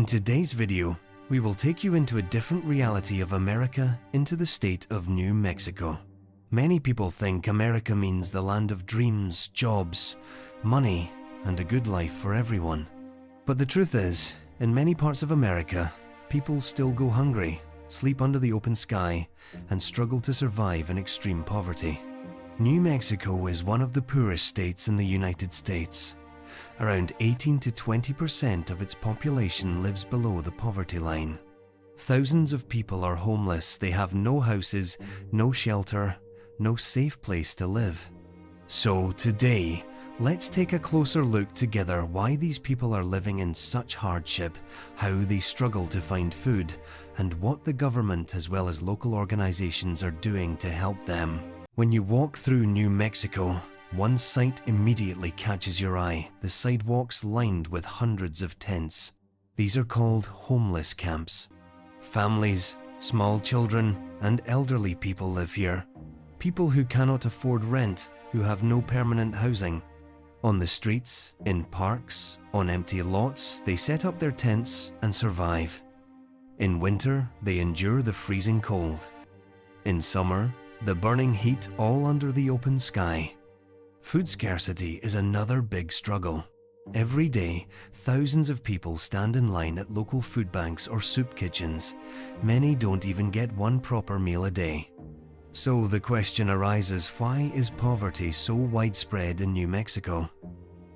In today's video, we will take you into a different reality of America, into the state of New Mexico. Many people think America means the land of dreams, jobs, money, and a good life for everyone. But the truth is, in many parts of America, people still go hungry, sleep under the open sky, and struggle to survive in extreme poverty. New Mexico is one of the poorest states in the United States. Around 18 to 20% of its population lives below the poverty line. Thousands of people are homeless. They have no houses, no shelter, no safe place to live. So today, let's take a closer look together why these people are living in such hardship, how they struggle to find food, and what the government as well as local organizations are doing to help them. When you walk through New Mexico, one sight immediately catches your eye: the sidewalks lined with hundreds of tents. These are called homeless camps. Families, small children, and elderly people live here. People who cannot afford rent, who have no permanent housing. On the streets, in parks, on empty lots, they set up their tents and survive. In winter, they endure the freezing cold. In summer, the burning heat, all under the open sky. Food scarcity is another big struggle. Every day, thousands of people stand in line at local food banks or soup kitchens. Many don't even get one proper meal a day. So the question arises, why is poverty so widespread in New Mexico?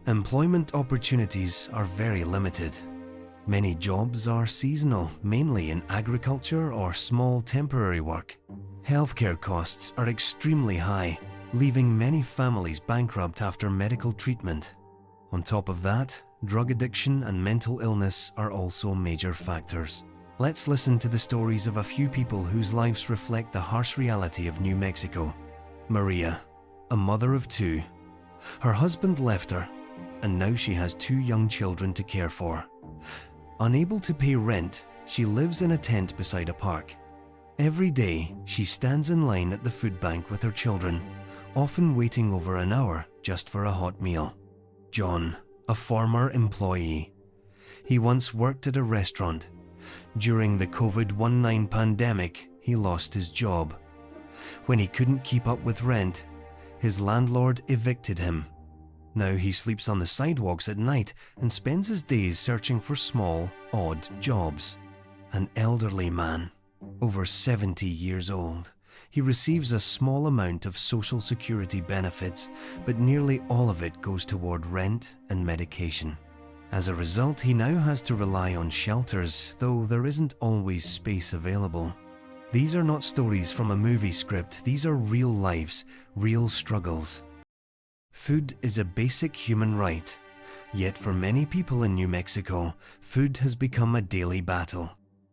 Employment opportunities are very limited. Many jobs are seasonal, mainly in agriculture or small temporary work. Healthcare costs are extremely high, leaving many families bankrupt after medical treatment. On top of that, drug addiction and mental illness are also major factors. Let's listen to the stories of a few people whose lives reflect the harsh reality of New Mexico. Maria, a mother of two. Her husband left her, and now she has two young children to care for. Unable to pay rent, she lives in a tent beside a park. Every day, she stands in line at the food bank with her children, often waiting over an hour just for a hot meal. John, a former employee. He once worked at a restaurant. During the COVID-19 pandemic, he lost his job. When he couldn't keep up with rent, his landlord evicted him. Now he sleeps on the sidewalks at night and spends his days searching for small, odd jobs. An elderly man, over 70 years old. He receives a small amount of Social Security benefits, but nearly all of it goes toward rent and medication. As a result, he now has to rely on shelters, though there isn't always space available. These are not stories from a movie script. These are real lives, real struggles. Food is a basic human right. Yet for many people in New Mexico, food has become a daily battle.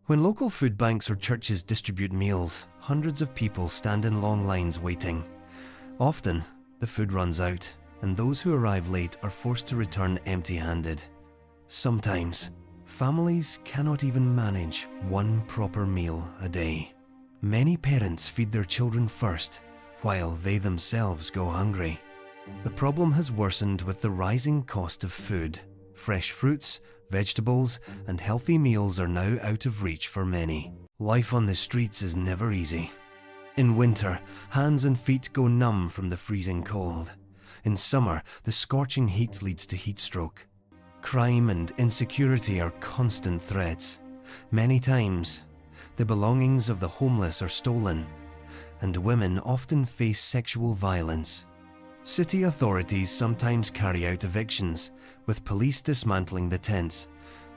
When local food banks or churches distribute meals, hundreds of people stand in long lines waiting. Often, the food runs out, and those who arrive late are forced to return empty-handed. Sometimes, families cannot even manage one proper meal a day. Many parents feed their children first, while they themselves go hungry. The problem has worsened with the rising cost of food. Fresh fruits, vegetables, and healthy meals are now out of reach for many. Life on the streets is never easy. In winter, hands and feet go numb from the freezing cold. In summer, the scorching heat leads to heat stroke. Crime and insecurity are constant threats. Many times, the belongings of the homeless are stolen, and women often face sexual violence. City authorities sometimes carry out evictions, with police dismantling the tents.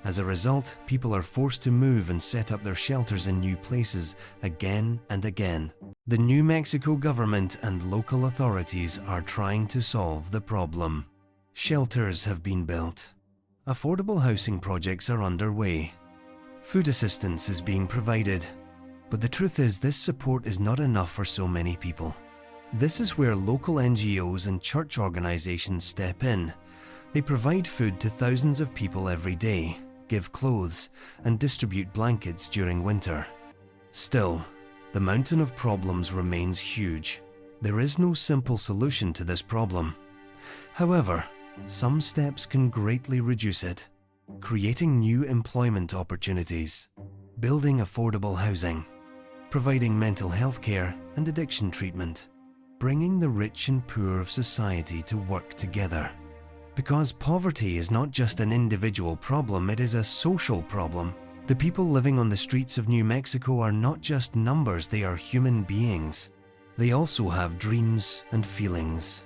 As a result, people are forced to move and set up their shelters in new places again and again. The New Mexico government and local authorities are trying to solve the problem. Shelters have been built. Affordable housing projects are underway. Food assistance is being provided. But the truth is, this support is not enough for so many people. This is where local NGOs and church organizations step in. They provide food to thousands of people every day, give clothes, and distribute blankets during winter. Still, the mountain of problems remains huge. There is no simple solution to this problem. However, some steps can greatly reduce it. creating new employment opportunities, building affordable housing, providing mental health care and addiction treatment, bringing the rich and poor of society to work together. Because poverty is not just an individual problem, it is a social problem. The people living on the streets of New Mexico are not just numbers, they are human beings. They also have dreams and feelings.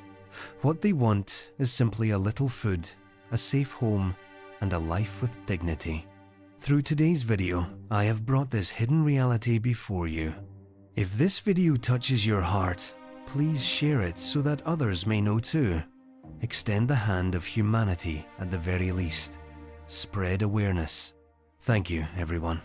What they want is simply a little food, a safe home, and a life with dignity. Through today's video, I have brought this hidden reality before you. If this video touches your heart, please share it so that others may know too. Extend the hand of humanity at the very least. Spread awareness. Thank you, everyone.